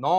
9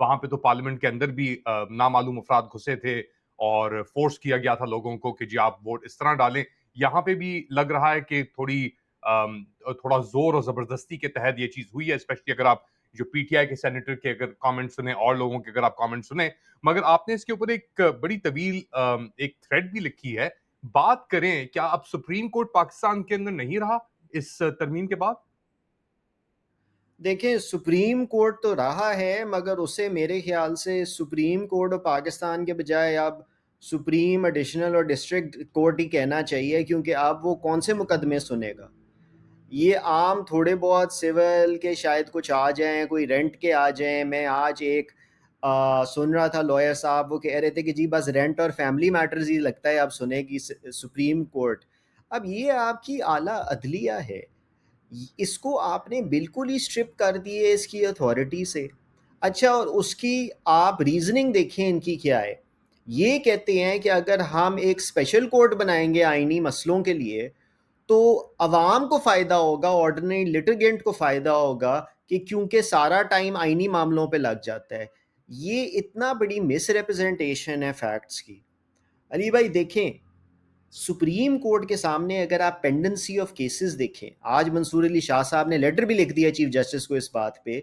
وہاں پہ تو پارلیمنٹ کے اندر بھی نامعلوم افراد گھسے تھے اور فورس کیا گیا تھا لوگوں کو کہ جی آپ ووٹ اس طرح ڈالیں. یہاں پہ بھی لگ رہا ہے کہ تھوڑا زور اور زبردستی کے تحت یہ چیز ہوئی ہے, اسپیشلی اگر آپ جو پی ٹی آئی کے سینیٹر کے اگر کامنٹ سنیں اور لوگوں کے اگر آپ کامنٹ سنیں. مگر آپ نے اس کے اوپر ایک بڑی طویل ایک تھریڈ بھی لکھی ہے. بات کریں, کیا اب سپریم کورٹ پاکستان کے اندر نہیں رہا اس ترمیم کے بعد؟ دیکھیں سپریم کورٹ تو رہا ہے مگر اسے میرے خیال سے سپریم کورٹ اور پاکستان کے بجائے اب سپریم ایڈیشنل اور ڈسٹرکٹ کورٹ ہی کہنا چاہیے, کیونکہ اب وہ کون سے مقدمے سنے گا. یہ عام تھوڑے بہت سول کے شاید کچھ آ جائیں, کوئی رینٹ کے آ جائیں. میں آج ایک سن رہا تھا لوئر صاحب, وہ کہہ رہے تھے کہ جی بس رینٹ اور فیملی میٹرز ہی لگتا ہے اب سنے گی سپریم کورٹ. اب یہ آپ کی اعلیٰ عدلیہ ہے, اس کو آپ نے بالکل ہی اسٹرپ کر دیے اس کی اتھارٹی سے. اچھا, اور اس کی آپ ریزننگ دیکھیں ان کی کیا ہے. یہ کہتے ہیں کہ اگر ہم ایک اسپیشل کورٹ بنائیں گے آئینی مسئلوں کے لیے تو عوام کو فائدہ ہوگا, آرڈنری لٹیگنٹ کو فائدہ ہوگا, کہ کیونکہ سارا ٹائم آئینی معاملوں پہ لگ جاتا ہے. یہ اتنا بڑی مس ریپرزنٹیشن ہے فیکٹس کی. علی بھائی دیکھیں, سپریم کورٹ کے سامنے اگر آپ پینڈنسی آف کیسز دیکھیں, آج منصور علی شاہ صاحب نے لیٹر بھی لکھ دیا چیف جسٹس کو اس بات پہ,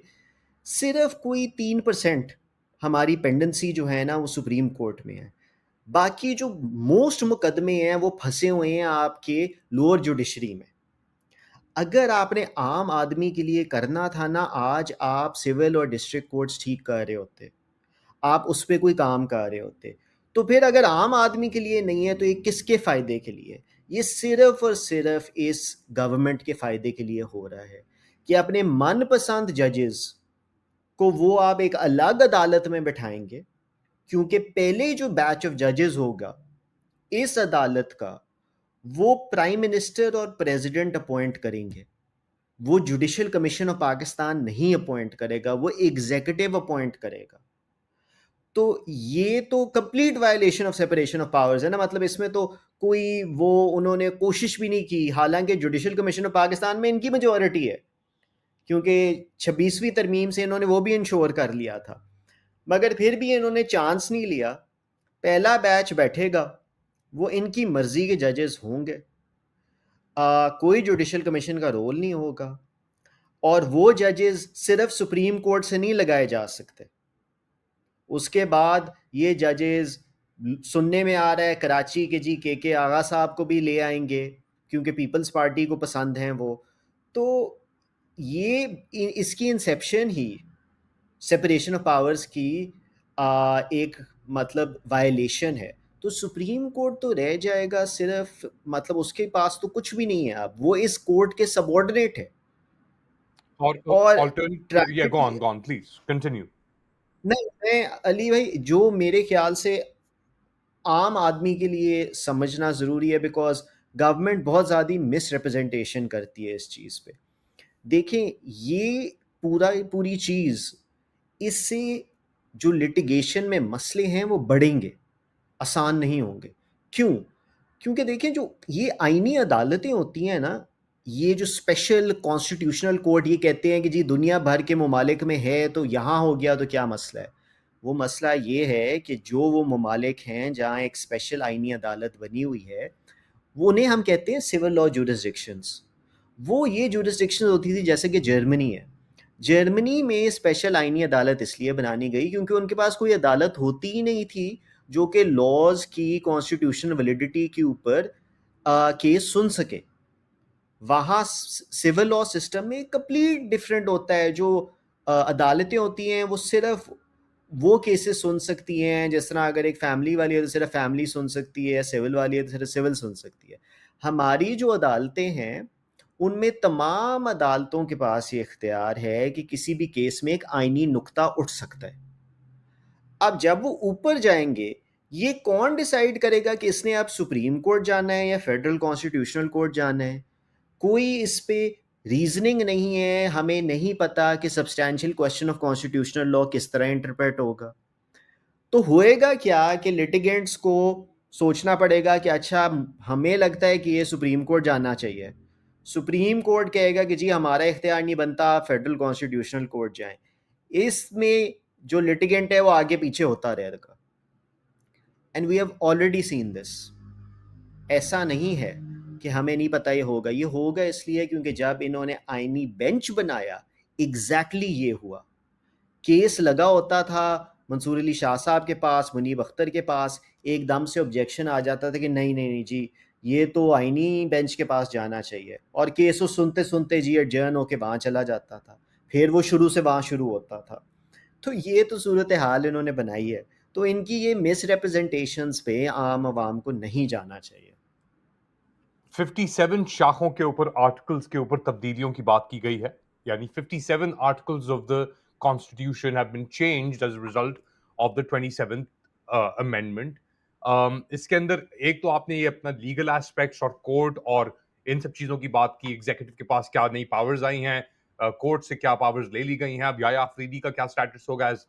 صرف کوئی 3% ہماری پینڈنسی جو ہے نا وہ سپریم کورٹ میں ہے. باقی جو موسٹ مقدمے ہیں وہ پھنسے ہوئے ہیں آپ کے لوور جوڈیشری میں. اگر آپ نے عام آدمی کے لیے کرنا تھا نا, آج آپ سول اور ڈسٹرکٹ کورٹس ٹھیک کر رہے ہوتے, آپ اس پہ کوئی کام کر رہے ہوتے. تو پھر اگر عام آدمی کے لیے نہیں ہے تو یہ کس کے فائدے کے لیے؟ یہ صرف اور صرف اس گورنمنٹ کے فائدے کے لیے ہو رہا ہے کہ اپنے من پسند ججز کو وہ آپ ایک الگ عدالت میں بٹھائیں گے, کیونکہ پہلے جو بیچ آف ججز ہوگا اس عدالت کا وہ پرائم منسٹر اور پریزیڈنٹ اپوائنٹ کریں گے. وہ جوڈیشل کمیشن آف پاکستان نہیں اپوائنٹ کرے گا, وہ ایگزیکٹو اپوائنٹ کرے گا. تو یہ تو complete violation of separation of powers ہے نا. مطلب اس میں تو کوئی وہ انہوں نے کوشش بھی نہیں کی, حالانکہ جوڈیشل کمیشن آف پاکستان میں ان کی میجورٹی ہے, کیونکہ 26ویں ترمیم سے انہوں نے وہ بھی انشور کر لیا تھا. مگر پھر بھی انہوں نے چانس نہیں لیا. پہلا بیچ بیٹھے گا, وہ ان کی مرضی کے ججز ہوں گے, کوئی جوڈیشل کمیشن کا رول نہیں ہوگا, اور وہ ججز صرف سپریم کورٹ سے نہیں لگائے جا سکتے. اس کے بعد یہ ججز سننے میں آ رہا ہے کراچی کے جی کے آغا صاحب کو بھی لے آئیں گے, کیونکہ پیپلز پارٹی کو پسند ہیں وہ. تو یہ اس کی inception he separation of powers کی ایک مطلب وائلیشن ہے. تو سپریم کورٹ تو رہ جائے گا صرف, مطلب اس کے پاس تو کچھ بھی نہیں ہے اب, وہ اس کورٹ کے سبارڈینیٹ ہے. اور اور yeah, go tragedy, on, please continue. نہیں میں علی بھائی جو میرے خیال سے عام آدمی کے لیے سمجھنا ضروری ہے, بیکاز گورنمنٹ بہت زیادہ مس ریپرزنٹیشن کرتی ہے اس چیز پہ. دیکھیں یہ پوری چیز, اس سے جو لٹیگیشن میں مسئلے ہیں وہ بڑھیں گے, آسان نہیں ہوں گے. کیوں؟ کیونکہ دیکھیں جو یہ آئینی عدالتیں ہوتی ہیں نا, یہ جو اسپیشل کانسٹیٹیوشنل کورٹ یہ کہتے ہیں کہ جی دنیا بھر کے ممالک میں ہے تو یہاں ہو گیا تو کیا مسئلہ ہے. وہ مسئلہ یہ ہے کہ جو وہ ممالک ہیں جہاں ایک اسپیشل آئینی عدالت بنی ہوئی ہے, وہ انہیں ہم کہتے ہیں سول لا جورسڈکشنز. وہ یہ جورسڈکشنز ہوتی تھی جیسے کہ جرمنی ہے. جرمنی میں اسپیشل آئینی عدالت اس لیے بنانی گئی کیونکہ ان کے پاس کوئی عدالت ہوتی ہی نہیں تھی جو کہ لاز کی کانسٹیٹیوشنل ویلیڈیٹی کے اوپر کیس سن سکے. وہاں سول لا سسٹم میں کمپلیٹ ڈفرینٹ ہوتا ہے. جو عدالتیں ہوتی ہیں وہ صرف وہ کیسز سن سکتی ہیں, جس طرح اگر ایک فیملی والی ہے تو صرف فیملی سن سکتی ہے, سول والی ہے تو صرف سول سن سکتی ہے. ہماری جو عدالتیں ہیں ان میں تمام عدالتوں کے پاس یہ اختیار ہے کہ کسی بھی کیس میں ایک آئینی نقطہ اٹھ سکتا ہے. اب جب وہ اوپر جائیں گے, یہ کون ڈیسائیڈ کرے گا کہ اس نے اب سپریم کورٹ جانا ہے یا فیڈرل کانسٹیٹیوشنل کورٹ جانا ہے؟ کوئی اس پہ ریزننگ نہیں ہے. ہمیں نہیں پتا کہ سبسٹینشیل کوسچن آف کانسٹیٹیوشنل لا کس طرح انٹرپریٹ ہوگا. تو ہوئے گا کیا کہ لٹیگنٹس کو سوچنا پڑے گا کہ اچھا ہمیں لگتا ہے کہ یہ سپریم کورٹ جانا چاہیے, سپریم کورٹ کہے گا کہ جی ہمارا اختیار نہیں بنتا, آپ فیڈرل کانسٹیٹیوشنل کورٹ جائیں. اس میں جو litigant ہے وہ آگے پیچھے ہوتا رہے گا. And we have already seen this. ایسا نہیں ہے کہ ہمیں نہیں پتہ یہ ہوگا اس لیے کیونکہ جب انہوں نے آئینی بینچ بنایا ایگزیکٹلی یہ ہوا. کیس لگا ہوتا تھا منصور علی شاہ صاحب کے پاس، منیب اختر کے پاس، ایک دم سے آبجیکشن آ جاتا تھا کہ نہیں جی یہ تو آئینی بینچ کے پاس جانا چاہیے، اور کیس وہ سنتے سنتے جی ایڈجرن ہو کے وہاں چلا جاتا تھا، پھر وہ شروع سے وہاں شروع ہوتا تھا. تو یہ تو صورتحال انہوں نے بنائی ہے. تو ان کی یہ مس ریپرزنٹیشنز پہ عام عوام کو نہیں جانا چاہیے. 57 شاخوں کے اوپر آرٹیکلز کے اوپر تبدیلیوں کی بات کی گئی ہے، یعنی 57 articles of the constitution have been changed as a result of the 27th amendment. اس کے اندر ایک تو آپ نے یہ اپنا لیگل ایسپیکٹس اور کورٹ اور ان سب چیزوں کی بات کی، ایگزیکٹو کے پاس کیا نئی پاورز آئی ہیں، کورٹ سے کیا پاورز لے لی گئی ہیں، اب یحییٰ آفریدی کا کیا سٹیٹس ہوگا as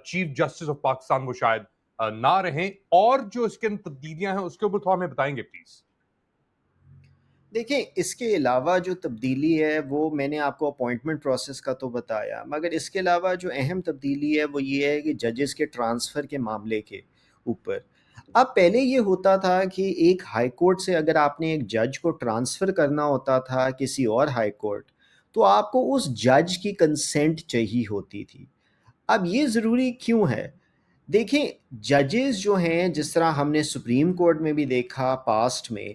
chief justice of Pakistan, وہ شاید نہ رہیں، اور جو اس کے اندر تبدیلیاں ہیں اس کے اوپر تھوڑا ہمیں بتائیں گے پلیز. دیکھیں اس کے علاوہ جو تبدیلی ہے وہ میں نے آپ کو اپوائنٹمنٹ پروسیس کا تو بتایا، مگر اس کے علاوہ جو اہم تبدیلی ہے وہ یہ ہے کہ ججز کے ٹرانسفر کے معاملے کے اوپر. اب پہلے یہ ہوتا تھا کہ ایک ہائی کورٹ سے اگر آپ نے ایک جج کو ٹرانسفر کرنا ہوتا تھا کسی اور ہائی کورٹ، تو آپ کو اس جج کی کنسنٹ چاہیے ہوتی تھی. اب یہ ضروری کیوں ہے؟ دیکھیں ججز جو ہیں، جس طرح ہم نے سپریم کورٹ میں بھی دیکھا پاسٹ میں،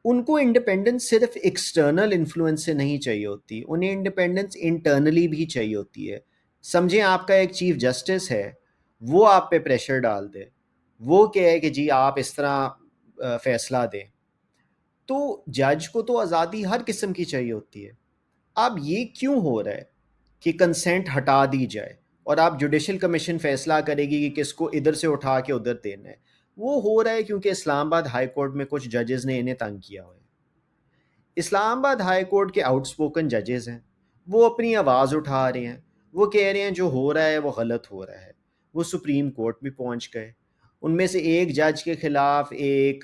ان کو انڈیپینڈنس صرف ایکسٹرنل انفلوئنس سے نہیں چاہیے ہوتی، انہیں انڈیپینڈنس انٹرنلی بھی چاہیے ہوتی ہے. سمجھیں آپ کا ایک چیف جسٹس ہے، وہ آپ پہ پریشر ڈال دے، وہ کہے کہ جی آپ اس طرح فیصلہ دیں، تو جج کو تو آزادی ہر قسم کی چاہیے ہوتی ہے. اب یہ کیوں ہو رہا ہے کہ کنسنٹ ہٹا دی جائے اور آپ جوڈیشل کمیشن فیصلہ کرے گی کہ کس کو ادھر سے اٹھا کے ادھر دینا ہے؟ وہ ہو رہا ہے کیونکہ اسلام آباد ہائی کورٹ میں کچھ ججز نے انہیں تنگ کیا ہوا ہے. اسلام آباد ہائی کورٹ کے آؤٹ سپوکن ججز ہیں، وہ اپنی آواز اٹھا رہے ہیں، وہ کہہ رہے ہیں جو ہو رہا ہے وہ غلط ہو رہا ہے. وہ سپریم کورٹ بھی پہنچ گئے. ان میں سے ایک جج کے خلاف ایک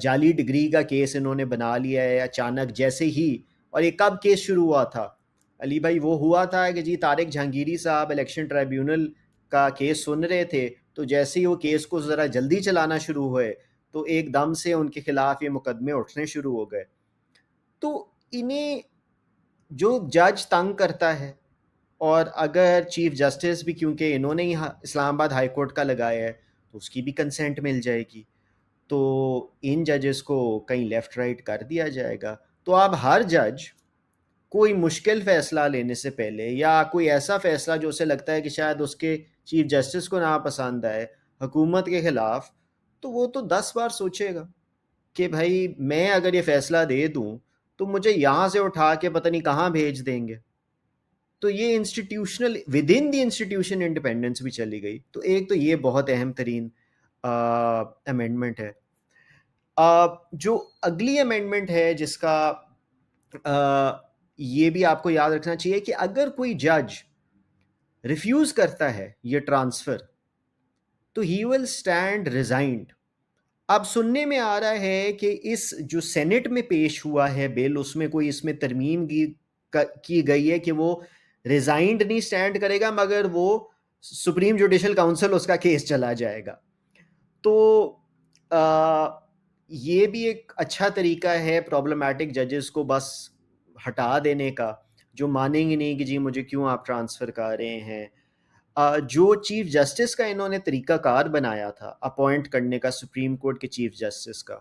جعلی ڈگری کا کیس انہوں نے بنا لیا ہے اچانک جیسے ہی. اور یہ کب کیس شروع ہوا تھا علی بھائی؟ وہ ہوا تھا کہ جی طارق جہانگیری صاحب الیکشن ٹرائیبیونل کا کیس سن رہے تھے، تو جیسے ہی وہ کیس کو ذرا جلدی چلانا شروع ہوئے تو ایک دم سے ان کے خلاف یہ مقدمے اٹھنے شروع ہو گئے. تو انہیں جو جج تنگ کرتا ہے، اور اگر چیف جسٹس بھی کیونکہ انہوں نے ہی اسلام آباد ہائی کورٹ کا لگایا ہے تو اس کی بھی کنسنٹ مل جائے گی، تو ان ججز کو کہیں لیفٹ رائٹ کر دیا جائے گا. تو اب ہر جج کوئی مشکل فیصلہ لینے سے پہلے یا کوئی ایسا فیصلہ جو اسے لگتا ہے کہ شاید اس کے چیف جسٹس کو نہ پسند آئے حکومت کے خلاف، تو وہ تو 10 بار سوچے گا کہ بھائی میں اگر یہ فیصلہ دے دوں تو مجھے یہاں سے اٹھا کے پتہ نہیں کہاں بھیج دیں گے. تو یہ institutional with in the institution independence بھی چلی گئی. تو ایک تو یہ بہت اہم ترین امینڈمنٹ ہے. جو اگلی امینڈمنٹ ہے جس کا یہ بھی آپ کو یاد رکھنا چاہیے کہ اگر کوئی جج ریفیوز کرتا ہے یہ ٹرانسفر تو ہی ول اسٹینڈ ریزائنڈ. اب سننے میں آ رہا ہے کہ اس جو سینٹ میں پیش ہوا ہے بل، اس میں کوئی اس میں ترمیم کی گئی ہے کہ وہ ریزائنڈ نہیں اسٹینڈ کرے گا، مگر وہ سپریم جوڈیشل کاؤنسل اس کا کیس چلا جائے گا. تو یہ بھی ایک اچھا طریقہ ہے پرابلمیٹک ججز کو بس ہٹا دینے کا، جو مانیں گے نہیں کہ جی مجھے کیوں آپ ٹرانسفر کر رہے ہیں. جو چیف جسٹس کا انہوں نے طریقہ کار بنایا تھا اپوائنٹ کرنے کا سپریم کورٹ کے چیف جسٹس کا،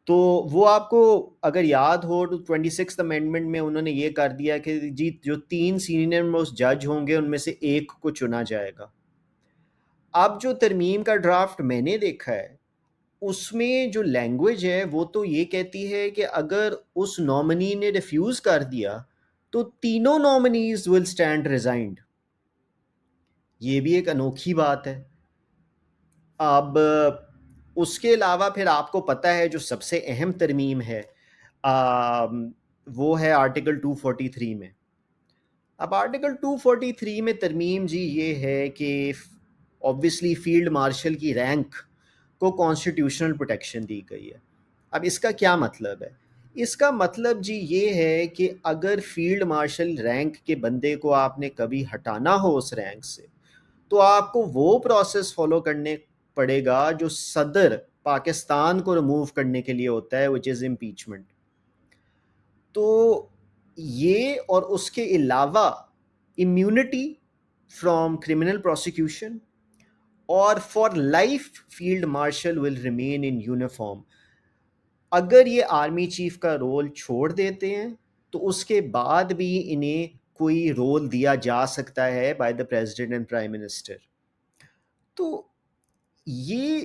تو وہ آپ کو اگر یاد ہو تو 26th امینڈمنٹ میں انہوں نے یہ کر دیا کہ جی جو 3 سینئر موسٹ جج ہوں گے ان میں سے ایک کو چنا جائے گا. اب جو ترمیم کا ڈرافٹ میں نے دیکھا ہے اس میں جو لینگویج ہے وہ تو یہ کہتی ہے کہ اگر اس نامنی نے ریفیوز کر دیا تو تینوں نامنیز ول اسٹینڈ ریزائنڈ. یہ بھی ایک انوکھی بات ہے. اب اس کے علاوہ پھر آپ کو پتہ ہے جو سب سے اہم ترمیم ہے وہ ہے آرٹیکل 243 میں. اب آرٹیکل 243 میں ترمیم جی یہ ہے کہ اوبویسلی فیلڈ مارشل کی رینک کو کانسٹیٹیوشنل پروٹیکشن دی گئی ہے. اب اس کا کیا مطلب ہے؟ اس کا مطلب جی یہ ہے کہ اگر فیلڈ مارشل رینک کے بندے کو آپ نے کبھی ہٹانا ہو اس رینک سے تو آپ کو وہ پروسیس فالو کرنے پڑے گا جو صدر پاکستان کو ریموو کرنے کے لیے ہوتا ہے, وچ از امپیچمنٹ. تو یہ اور اس کے علاوہ امیونٹی فرام کرمنل پروسیکیوشن, اور for life field marshal will remain in uniform. اگر یہ آرمی چیف کا رول چھوڑ دیتے ہیں تو اس کے بعد بھی انہیں کوئی رول دیا جا سکتا ہے by the president and prime minister. تو یہ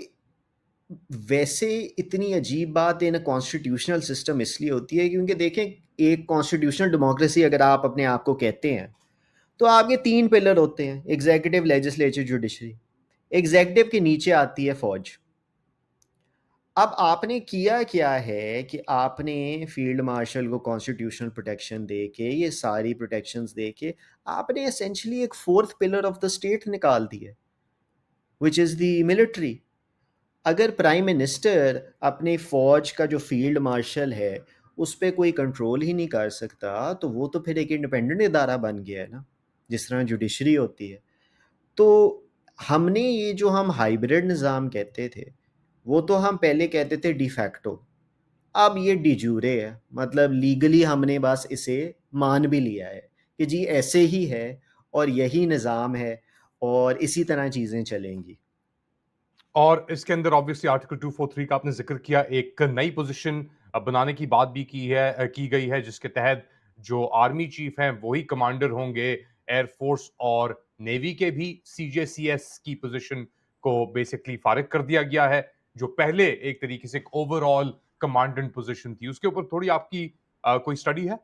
ویسے اتنی عجیب بات ان کانسٹیٹیوشنل سسٹم اس لیے ہوتی ہے کیونکہ دیکھیں, ایک کانسٹیٹیوشنل ڈیموکریسی اگر آپ اپنے آپ کو کہتے ہیں تو آپ کے 3 پلر ہوتے ہیں, ایگزیکٹو, لیجسلیچر, جوڈیشری. ایگزیکٹو کے نیچے آتی ہے فوج. اب آپ نے کیا ہے کہ آپ نے فیلڈ مارشل کو کانسٹیٹیوشنل پروٹیکشن دے کے, یہ ساری پروٹیکشنز دے کے, آپ نے اسینچلی ایک 4th pillar of the state نکال دی ہے, وچ از دی ملٹری. اگر پرائم منسٹر اپنے فوج کا جو فیلڈ مارشل ہے اس پہ کوئی کنٹرول ہی نہیں کر سکتا تو وہ تو پھر ایک انڈیپینڈنٹ ادارہ بن گیا ہے نا, جس طرح جوڈیشری ہوتی ہے. تو ہم نے یہ جو ہم ہائیبرڈ نظام کہتے تھے وہ تو ہم پہلے کہتے تھے ڈی فیکٹو, اب یہ ڈی جورے ہے, مطلب لیگلی ہم نے بس اسے مان بھی لیا ہے کہ جی ایسے ہی ہے اور یہی نظام ہے اور اسی طرح چیزیں چلیں گی. اور اس کے اندر آبویسلی آرٹیکل 243 کا آپ نے ذکر کیا, ایک نئی پوزیشن بنانے کی بات بھی کی گئی ہے, جس کے تحت جو آرمی چیف ہیں وہی کمانڈر ہوں گے. ایئر فورس اور نیوی کے بھی سی جے سی ایس کی پوزیشن کو بیسکلی فارغ کر دیا گیا ہے, جو پہلے ایک طریقے سے ایک اوور آل کمانڈنٹ پوزیشن تھی. اس کے اوپر تھوڑی آپ کی کوئی اسٹڈی ہے؟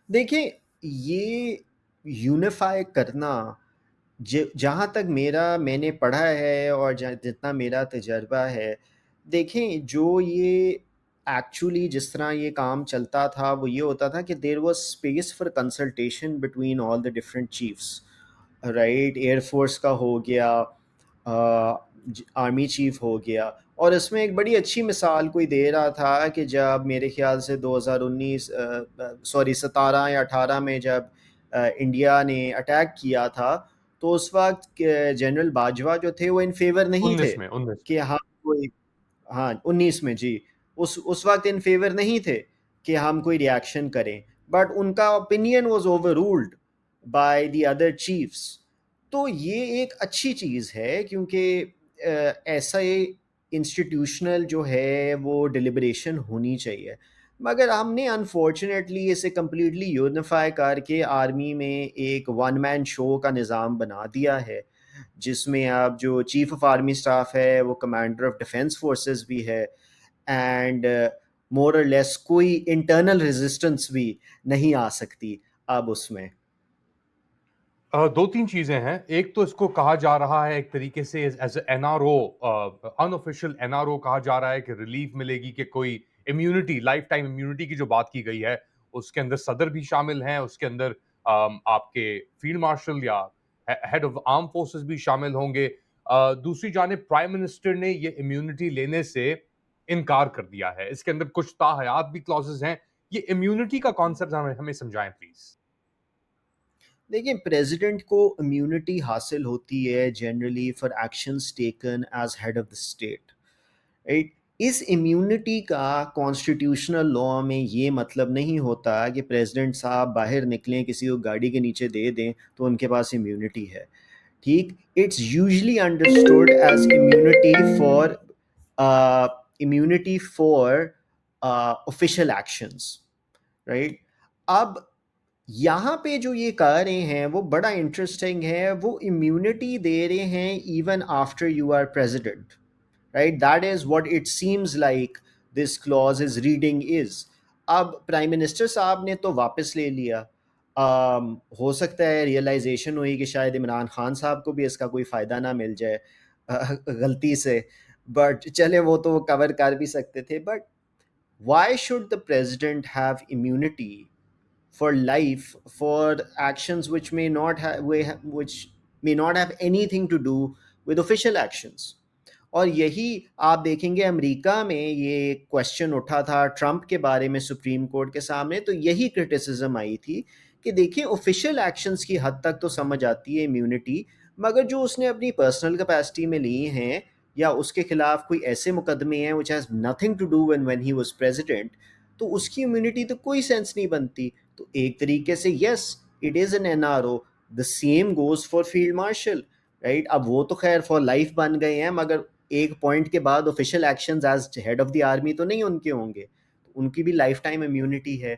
دیکھیں, یہ یونیفائی کرنا جہاں تک میں نے پڑھا ہے اور جتنا میرا تجربہ ہے, دیکھیں جو یہ ایکچولی جس طرح یہ کام چلتا تھا وہ یہ ہوتا تھا کہ there was space for consultation between all the different chiefs, right. Air force کا ہو گیا, آرمی چیف ہو گیا, اور اس میں ایک بڑی اچھی مثال کوئی دے رہا تھا کہ جب میرے خیال سے 17 یا 18 میں جب انڈیا نے اٹیک کیا تھا تو اس وقت جنرل باجوہ جو تھے وہ ان فیور نہیں تھے 19 کہ ہم کوئی, ہاں 19 میں, جی اس وقت ان فیور نہیں تھے کہ ہم کوئی ریاکشن کریں, بٹ ان کا opinion was overruled by the other chiefs. تو یہ ایک اچھی چیز ہے کیونکہ ایسا انسٹیٹیوشنل جو ہے وہ ڈیلیبریشن ہونی چاہیے. مگر ہم نے انفارچونیٹلی اسے کمپلیٹلی یونیفائی کر کے آرمی میں ایک ون مین شو کا نظام بنا دیا ہے, جس میں اب جو چیف آف آرمی اسٹاف ہے وہ کمانڈر آف ڈیفینس فورسز بھی ہے, اینڈ مور اور لیس کوئی انٹرنل ریزسٹنس بھی نہیں آ سکتی اب اس میں. 2-3 چیزیں ہیں. ایک تو اس کو کہا جا رہا ہے ایک طریقے سے as N R O, unofficial N R O کہا جا رہا ہے کہ ریلیف ملے گی, کہ کوئی امیونٹی, لائف ٹائم امیونٹی کی جو بات کی گئی ہے اس کے اندر صدر بھی شامل ہیں, اس کے اندر آپ کے فیلڈ مارشل یا ہیڈ آف آرم فورسز بھی شامل ہوں گے. دوسری جانب پرائم منسٹر نے یہ امیونٹی لینے سے انکار کر دیا ہے. اس کے اندر کچھ تاحیات بھی کلازز ہیں. یہ امیونٹی کا کانسیپٹ ہمیں سمجھائیں پلیز. دیکھیں, پریزیڈنٹ کو امیونٹی حاصل ہوتی ہے generally for actions taken as head of the state, right. اس امیونٹی کا کانسٹیٹیوشنل لاء میں یہ مطلب نہیں ہوتا کہ پریزیڈنٹ صاحب باہر نکلیں, کسی کو گاڑی کے نیچے دے دیں تو ان کے پاس امیونٹی ہے, ٹھیک. It's usually understood as immunity for official actions, right. اب یہاں پہ جو یہ کہہ رہے ہیں وہ بڑا انٹرسٹنگ ہے, وہ امیونٹی دے رہے ہیں even after you are president, right. That is what it seems like this clause is reading is. اب پرائم منسٹر صاحب نے تو واپس لے لیا, ہو سکتا ہے ریئلائزیشن ہوئی کہ شاید عمران خان صاحب کو بھی اس کا کوئی فائدہ نہ مل جائے غلطی سے, بٹ چلے وہ تو کور کر بھی سکتے تھے. But why should the president have immunity for life for actions which may not have anything to do with official actions. اور یہی آپ دیکھیں گے امریکہ میں یہ کوشچن اٹھا تھا ٹرمپ کے بارے میں سپریم کورٹ کے سامنے, تو یہی کرٹیسزم آئی تھی کہ دیکھیں آفیشیل ایکشنز کی حد تک تو سمجھ آتی ہے امیونٹی, مگر جو اس نے اپنی پرسنل کیپیسٹی میں لی ہیں یا اس کے خلاف کوئی ایسے مقدمے ہیں which has nothing to do when he was president, تو اس کی امیونٹی تو کوئی سینس نہیں بنتی. تو ایک طریقے سے yes it is an N R O. The same goes for field marshal right. اب وہ تو خیر فار لائف بن گئے ہیں مگر ایک پوائنٹ کے بعد official actions as head of the army تو نہیں ان کے ہوں گے, ان کی بھی لائف ٹائم امیونٹی ہے.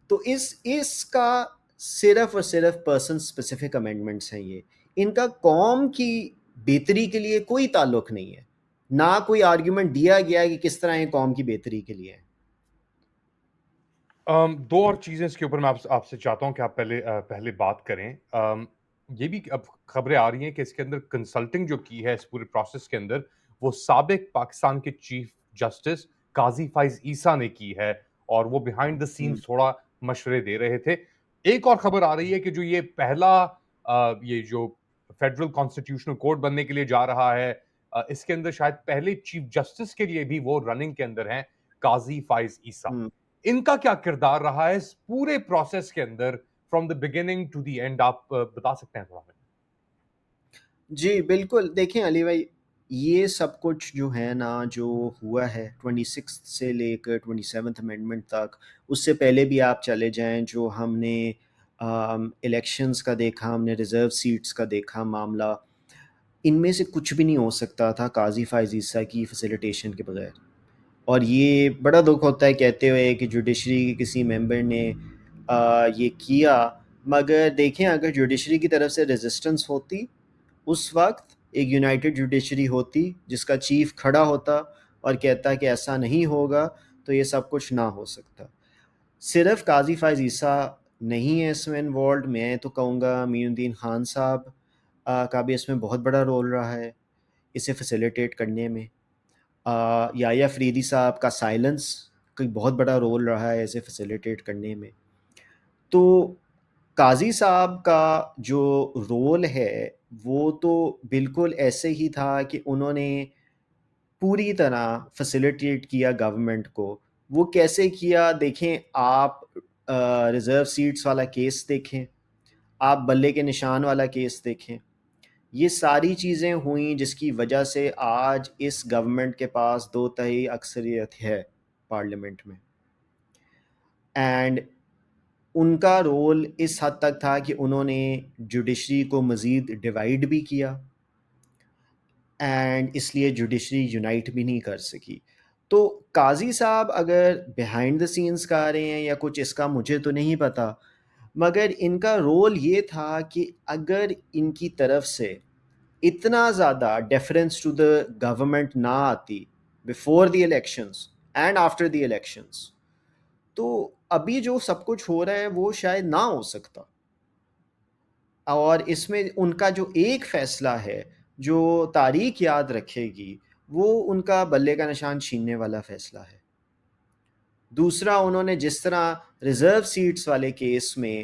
تو اس کا صرف اور صرف پرسن اسپیسیفک امینڈمنٹس ہیں یہ, ان کا قوم کی بہتری کے لیے کوئی تعلق نہیں ہے, نہ کوئی آرگیومنٹ دیا گیا ہے کہ کس طرح یہ قوم کی بہتری کے لیے ہے. دو اور چیزیں اس کے اوپر میں آپ سے چاہتا ہوں کہ آپ پہلے بات کریں. یہ بھی اب خبریں آ رہی ہیں کہ اس کے اندر کنسلٹنگ جو کی ہے اس پورے پروسیس کے اندر وہ سابق پاکستان کے چیف جسٹس قاضی فائز عیسیٰ نے کی ہے, اور وہ بیہائنڈ دا سینز تھوڑا مشورے دے رہے تھے. ایک اور خبر آ رہی ہے کہ جو یہ پہلا یہ جو فیڈرل کانسٹیٹیوشنل کورٹ بننے کے لیے جا رہا ہے, اس کے اندر شاید پہلے چیف جسٹس کے لیے بھی وہ رننگ کے اندر ہیں قاضی فائز عیسیٰ. ان کا کیا کردار رہا ہے اس پورے پروسیس کے اندر from the beginning to the end, آپ بتا سکتے ہیں تھوڑا؟ جی بالکل. دیکھیں علی بھائی, یہ سب کچھ جو ہے نا جو ہوا ہے 26 سے لے کر 27 امینڈمنٹ تک, اس سے پہلے بھی آپ چلے جائیں جو ہم نے الیکشنز کا دیکھا, ہم نے ریزرو سیٹس کا دیکھا معاملہ, ان میں سے کچھ بھی نہیں ہو سکتا تھا قاضی فائز عیسیٰ کی فیسیلیٹیشن کے بغیر. اور یہ بڑا دکھ ہوتا ہے کہتے ہوئے کہ جوڈیشری کے کسی ممبر نے یہ کیا, مگر دیکھیں اگر جوڈیشری کی طرف سے ریزسٹنس ہوتی اس وقت ایک یونائٹڈ جوڈیشری ہوتی جس کا چیف کھڑا ہوتا اور کہتا کہ ایسا نہیں ہوگا, تو یہ سب کچھ نہ ہو سکتا. صرف قاضی فائز عیسیٰ نہیں ہے اس میں انوالوڈ, میں تو کہوں گا امین الدین خان صاحب کا بھی اس میں بہت بڑا رول رہا ہے اسے فیسیلیٹیٹ کرنے میں. یا فریدی صاحب کا سائلنس کوئی بہت بڑا رول رہا ہے اسے فیسیلیٹیٹ کرنے میں. تو قاضی صاحب کا جو رول ہے وہ تو بالکل ایسے ہی تھا کہ انہوں نے پوری طرح فیسیلیٹیٹ کیا گورنمنٹ کو. وہ کیسے کیا دیکھیں آپ, ریزرو سیٹس والا کیس دیکھیں, آپ بلے کے نشان والا کیس دیکھیں, یہ ساری چیزیں ہوئیں جس کی وجہ سے آج اس گورنمنٹ کے پاس 2/3 اکثریت ہے پارلیمنٹ میں. اینڈ ان کا رول اس حد تک تھا کہ انہوں نے جوڈیشری کو مزید ڈیوائیڈ بھی کیا, اینڈ اس لیے جوڈیشری یونائٹ بھی نہیں کر سکی. تو قاضی صاحب اگر بیہائنڈ دا سینس کا رہے ہیں یا کچھ, اس کا مجھے تو نہیں پتا, مگر ان کا رول یہ تھا کہ اگر ان کی طرف سے اتنا زیادہ ڈیفرنس ٹو دا گورنمنٹ نہ آتی before the elections and after the elections, تو ابھی جو سب کچھ ہو رہا ہے وہ شاید نہ ہو سکتا. اور اس میں ان کا جو ایک فیصلہ ہے جو تاریخ یاد رکھے گی وہ ان کا بلے کا نشان چھیننے والا فیصلہ ہے. دوسرا, انہوں نے جس طرح ریزرو سیٹس والے کیس میں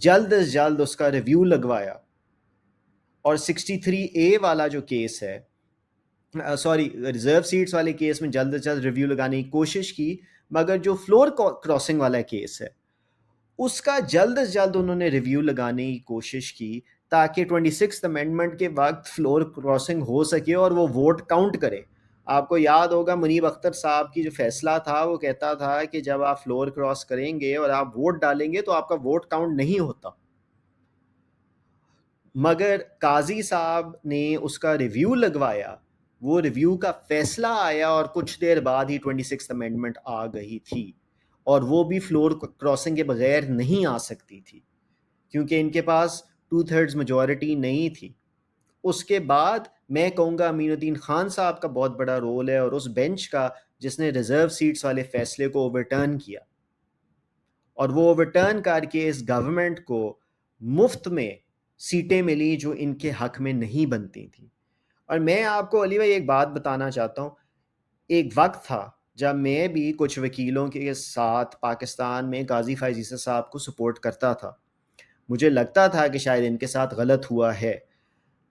جلد از جلد اس کا ریویو لگوایا, اور 63A والا جو کیس ہے, سوری ریزرو سیٹس والے کیس میں جلد از جلد ریویو لگانے کی کوشش کی, مگر جو فلور کراسنگ والا کیس ہے اس کا جلد از جلد انہوں نے ریویو لگانے کی کوشش کی تاکہ 26 امینڈمنٹ کے وقت فلور کراسنگ ہو سکے اور وہ ووٹ کاؤنٹ کرے. آپ کو یاد ہوگا منیب اختر صاحب کی جو فیصلہ تھا وہ کہتا تھا کہ جب آپ فلور کراس کریں گے اور آپ ووٹ ڈالیں گے تو آپ کا ووٹ کاؤنٹ نہیں ہوتا. مگر قاضی صاحب نے اس کا ریویو لگوایا, وہ ریویو کا فیصلہ آیا اور کچھ دیر بعد ہی 26 امینڈمنٹ آ گئی تھی, اور وہ بھی فلور کراسنگ کے بغیر نہیں آ سکتی تھی کیونکہ ان کے پاس 2/3 میجورٹی نہیں تھی. اس کے بعد میں کہوں گا امین الدین خان صاحب کا بہت بڑا رول ہے, اور اس بینچ کا جس نے ریزرو سیٹس والے فیصلے کو اوورٹرن کیا, اور وہ اوورٹرن کر کے اس گورنمنٹ کو مفت میں سیٹیں ملی جو ان کے حق میں نہیں بنتی تھیں. اور میں آپ کو علی بھائی ایک بات بتانا چاہتا ہوں, ایک وقت تھا جب میں بھی کچھ وکیلوں کے ساتھ پاکستان میں قاضی فائز عیسیٰ صاحب کو سپورٹ کرتا تھا. مجھے لگتا تھا کہ شاید ان کے ساتھ غلط ہوا ہے,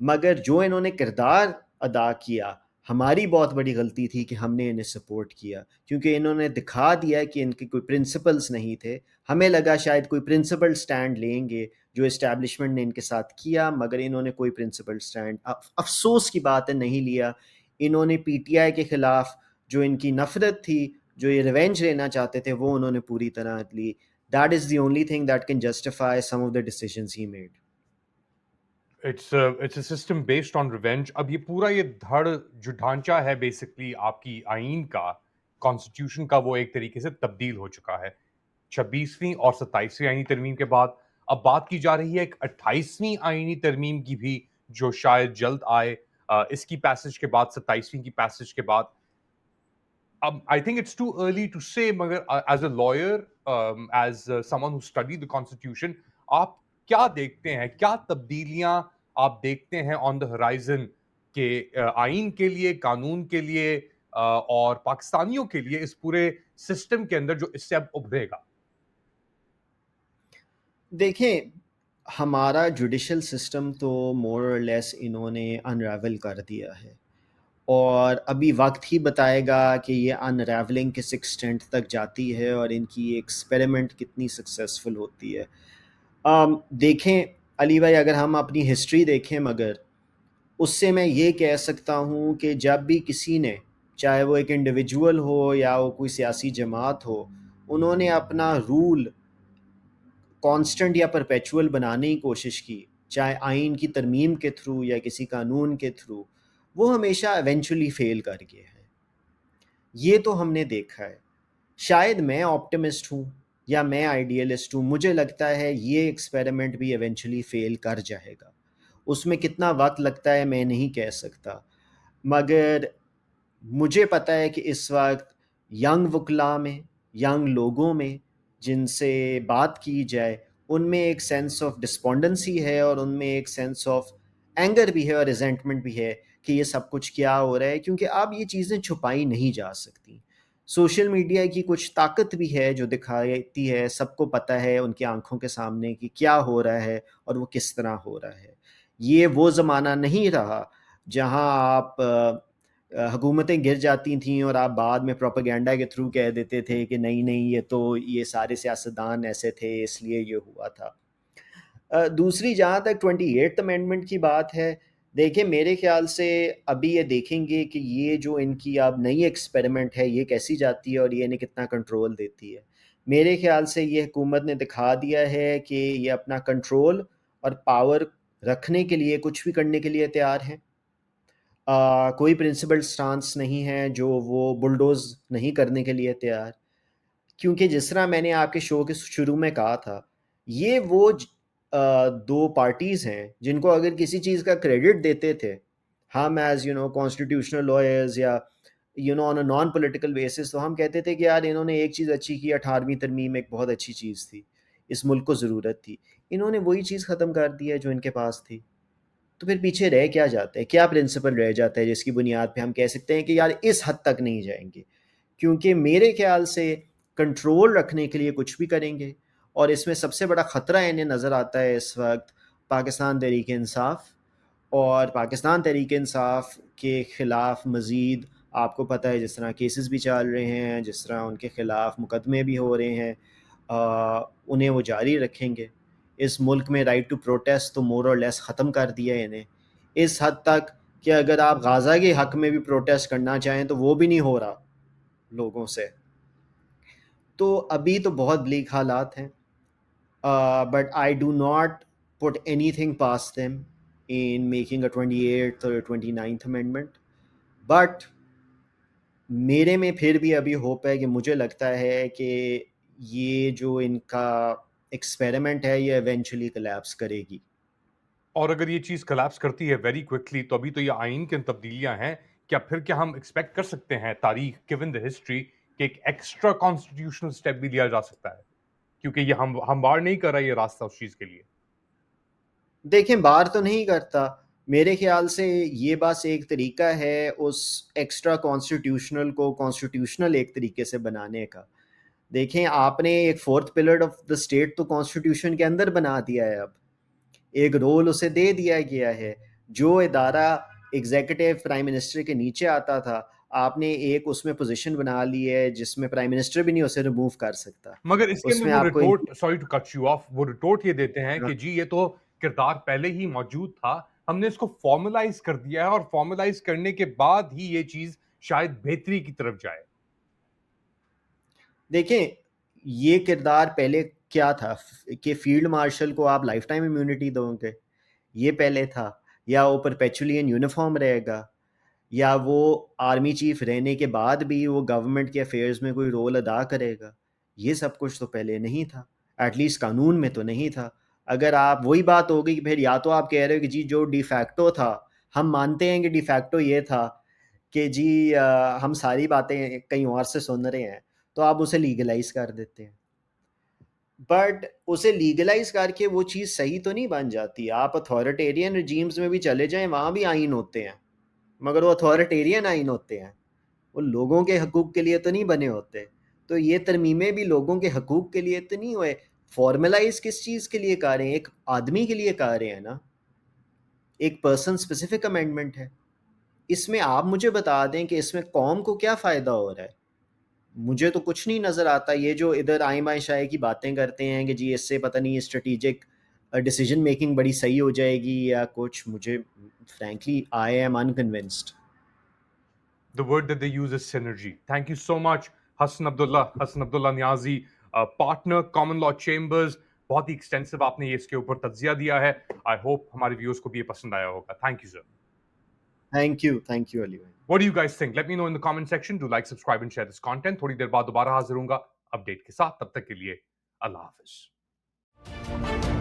مگر جو انہوں نے کردار ادا کیا ہماری بہت بڑی غلطی تھی کہ ہم نے انہیں سپورٹ کیا، کیونکہ انہوں نے دکھا دیا کہ ان کے کوئی پرنسپلز نہیں تھے. ہمیں لگا شاید کوئی پرنسپل سٹینڈ لیں گے جو اسٹیبلشمنٹ نے ان کے ساتھ کیا، مگر انہوں نے کوئی پرنسپل سٹینڈ افسوس کی بات ہے نہیں لیا. انہوں نے پی ٹی آئی کے خلاف جو ان کی نفرت تھی، جو یہ ریونج لینا چاہتے تھے، وہ انہوں نے پوری طرح لی. That is the only thing that can justify some of the decisions he made. It's a system based on revenge. اب یہ پورا یہ دھڑ جو ڈھانچہ ہے بیسکلی آپ کی آئین کا، کانسٹیٹیوشن کا، وہ ایک طریقے سے تبدیل ہو چکا ہے 26ویں اور 27ویں آئینی ترمیم کے بعد. اب بات کی جا رہی ہے ایک 28ویں آئینی ترمیم کی بھی، جو شاید جلد آئے اس کی پیسج کے بعد، 27ویں کی پیسج کے بعد. I think it's too early to say, مگر as a lawyer, as someone who studied the constitution, آپ کیا دیکھتے ہیں، کیا تبدیلیاں آپ دیکھتے ہیں on the horizon کہ آئین کے لیے، قانون کے لیے اور پاکستانیوں کے لیے اس پورے سسٹم کے اندر جو اس سے اب ابھرے گا؟ دیکھیں، ہمارا جوڈیشل سسٹم تو مور اور لیس انہوں نے انریول کر دیا ہے، اور ابھی وقت ہی بتائے گا کہ یہ انریولنگ کس ایکسٹینٹ تک جاتی ہے اور ان کی ایکسپیریمنٹ کتنی سکسیزفل ہوتی ہے. دیکھیں علی بھائی، اگر ہم اپنی ہسٹری دیکھیں، مگر اس سے میں یہ کہہ سکتا ہوں کہ جب بھی کسی نے، چاہے وہ ایک انڈیویجول ہو یا وہ کوئی سیاسی جماعت ہو، انہوں نے اپنا رول کانسٹنٹ یا پرپیچول بنانے کی کوشش کی، چاہے آئین کی ترمیم کے تھرو یا کسی قانون کے تھرو، وہ ہمیشہ ایونچولی فیل کر گئے ہیں. یہ تو ہم نے دیکھا ہے. شاید میں آپٹمسٹ ہوں یا میں آئیڈیلسٹ ہوں، مجھے لگتا ہے یہ ایکسپیریمنٹ بھی ایونچولی فیل کر جائے گا. اس میں کتنا وقت لگتا ہے میں نہیں کہہ سکتا، مگر مجھے پتہ ہے کہ اس وقت ینگ وکلاء میں، ینگ لوگوں میں جن سے بات کی جائے، ان میں ایک سینس آف ڈسپونڈنسی ہے، اور ان میں ایک سینس آف اینگر بھی ہے اور ریزنٹمنٹ بھی ہے کہ یہ سب کچھ کیا ہو رہا ہے، کیونکہ اب یہ چیزیں چھپائی نہیں جا سکتی. سوشل میڈیا کی کچھ طاقت بھی ہے جو دکھاتی ہے، سب کو پتہ ہے ان کی آنکھوں کے سامنے کہ کیا ہو رہا ہے اور وہ کس طرح ہو رہا ہے. یہ وہ زمانہ نہیں رہا جہاں آپ حکومتیں گر جاتی تھیں اور آپ بعد میں پروپیگنڈا کے تھرو کہہ دیتے تھے کہ نہیں نہیں، یہ سارے سیاستدان ایسے تھے اس لیے یہ ہوا تھا. دوسری، جہاں تک 28th امینڈمنٹ کی بات ہے، دیکھیں میرے خیال سے ابھی یہ دیکھیں گے کہ یہ جو ان کی اب نئی ایکسپیریمنٹ ہے یہ کیسی جاتی ہے اور یہ انہیں کتنا کنٹرول دیتی ہے. میرے خیال سے یہ حکومت نے دکھا دیا ہے کہ یہ اپنا کنٹرول اور پاور رکھنے کے لیے کچھ بھی کرنے کے لیے تیار ہیں. کوئی پرنسپل سٹانس نہیں ہے جو وہ بلڈوز نہیں کرنے کے لیے تیار، کیونکہ جس طرح میں نے آپ کے شو کے شروع میں کہا تھا، یہ وہ دو پارٹیز ہیں جن کو اگر کسی چیز کا کریڈٹ دیتے تھے ہم ایز کانسٹیٹیوشنل لائرز یا آن اے نان پولیٹیکل بیسس، تو ہم کہتے تھے کہ یار انہوں نے ایک چیز اچھی کی، 18ویں ترمیم ایک بہت اچھی چیز تھی، اس ملک کو ضرورت تھی. انہوں نے وہی چیز ختم کر دی ہے جو ان کے پاس تھی. تو پھر پیچھے رہ کیا جاتا ہے؟ کیا پرنسپل رہ جاتا ہے جس کی بنیاد پہ ہم کہہ سکتے ہیں کہ یار اس حد تک نہیں جائیں گے؟ کیونکہ میرے خیال سے کنٹرول رکھنے کے لیے کچھ بھی کریں گے، اور اس میں سب سے بڑا خطرہ انہیں نظر آتا ہے اس وقت پاکستان تحریک انصاف. اور پاکستان تحریک انصاف کے خلاف مزید آپ کو پتہ ہے جس طرح کیسز بھی چل رہے ہیں، جس طرح ان کے خلاف مقدمے بھی ہو رہے ہیں، انہیں وہ جاری رکھیں گے. اس ملک میں رائٹ ٹو پروٹیسٹ تو مور اور لیس ختم کر دیا ہے انہیں، اس حد تک کہ اگر آپ غازہ کے حق میں بھی پروٹیسٹ کرنا چاہیں تو وہ بھی نہیں ہو رہا لوگوں سے. تو ابھی تو بہت بلیک حالات ہیں، but I do not put any thing pass them in making a 28th اور 29th امینڈمنٹ. بٹ میرے میں پھر بھی ابھی ہوپ ہے کہ مجھے لگتا ہے کہ یہ جو ان کا ایکسپیریمنٹ ہے یہ ایونچولی کلیپس کرے گی. اور اگر یہ چیز کلیپس کرتی ہے ویری کوئکلی، تو ابھی تو یہ آئین کی تبدیلیاں ہیں، کیا ہم ایکسپیکٹ کر سکتے ہیں تاریخ گیون دا ہسٹری کہ ایک ایکسٹرا کانسٹیٹیوشنل اسٹیپ بھی لیا جا سکتا ہے؟ کیونکہ یہ ہموار نہیں کر رہا یہ راستہ اس چیز کے لیے. دیکھیں، بار تو نہیں کرتا. میرے خیال سے یہ بس ایک طریقہ ہے اس ایکسٹرا کانسٹیٹیوشنل کو کانسٹیٹیوشنل ایک طریقے سے بنانے کا. دیکھیں، آپ نے ایک fourth pillar of the state تو کانسٹیٹیوشن کے اندر بنا دیا ہے، اب ایک رول اسے دے دیا گیا ہے. جو ادارہ ایگزیکٹو پرائم منسٹر کے نیچے آتا تھا, آپ نے ایک اس میں پوزیشن بنا لی ہے جس میں پرائم منسٹر بھی نہیں اسے ریموو کر سکتا. مگر اس کے اس اندر میں وہ آپ کو retort, sorry to cut you off, وہ ریٹورٹ یہ دیتے ہیں کہ جی یہ تو کردار پہلے ہی موجود تھا, ہم نے اس کو فارملائز کر دیا ہے اور فارملائز کرنے کے بعد ہی یہ چیز شاید بہتری کی طرف جائے. دیکھیں یہ کردار پہلے کیا تھا کہ فیلڈ مارشل کو آپ لائف ٹائم امیونٹی دو گے, یہ پہلے تھا, یا وہ پرپیچولی یونیفارم رہے گا, یا وہ آرمی چیف رہنے کے بعد بھی وہ گورنمنٹ کے افیئرز میں کوئی رول ادا کرے گا. یہ سب کچھ تو پہلے نہیں تھا, ایٹ لیسٹ قانون میں تو نہیں تھا. اگر آپ وہی بات ہو گئی کہ پھر یا تو آپ کہہ رہے ہو کہ جی جو ڈی فیکٹو تھا, ہم مانتے ہیں کہ ڈی فیکٹو یہ تھا کہ جی ہم ساری باتیں کہیں اور سے سن رہے ہیں, تو آپ اسے لیگلائز کر دیتے ہیں. بٹ اسے لیگلائز کر کے وہ چیز صحیح تو نہیں بن جاتی. آپ اتھارٹیرین رجیمز میں بھی چلے جائیں, وہاں بھی آئین ہوتے ہیں, مگر وہ اتھارٹیرین آئین ہوتے ہیں, وہ لوگوں کے حقوق کے لیے تو نہیں بنے ہوتے. تو یہ ترمیمیں بھی لوگوں کے حقوق کے لیے تو نہیں ہوئے. فارملائز کس چیز کے لیے کر رہے ہیں؟ ایک آدمی کے لیے کر رہے ہیں نا, ایک پرسن اسپیسیفک امینڈمنٹ ہے. اس میں آپ مجھے بتا دیں کہ اس میں قوم کو کیا فائدہ ہو رہا ہے. مجھے تو کچھ نہیں نظر آتا. یہ جو ادھر آئیں بائیں شائع کی باتیں کرتے ہیں کہ جی اس سے پتہ نہیں اسٹریٹجک ڈیسیجن میکنگ بڑی صحیح ہو جائے گی یا کچھ, مجھے frankly I'm unconvinced. The word that they use is synergy. Thank you so much, Hassan Abdullah Niazi, partner Common Law Chambers. بہت ہی ایکسٹینسو آپ نے یہ اس کے اوپر تجزیہ دیا ہے. آئی ہوپ ہمارے ویورز کو بھی یہ پسند آیا ہوگا. Thank you sir. Thank you Ali بھائی. What do you guys think? Let me know in the comment section. Do like, subscribe and share this content. تھوڑی دیر بعد دوبارہ حاضر ہوں گا اپڈیٹ کے ساتھ. تب تک کے لیے اللہ حافظ.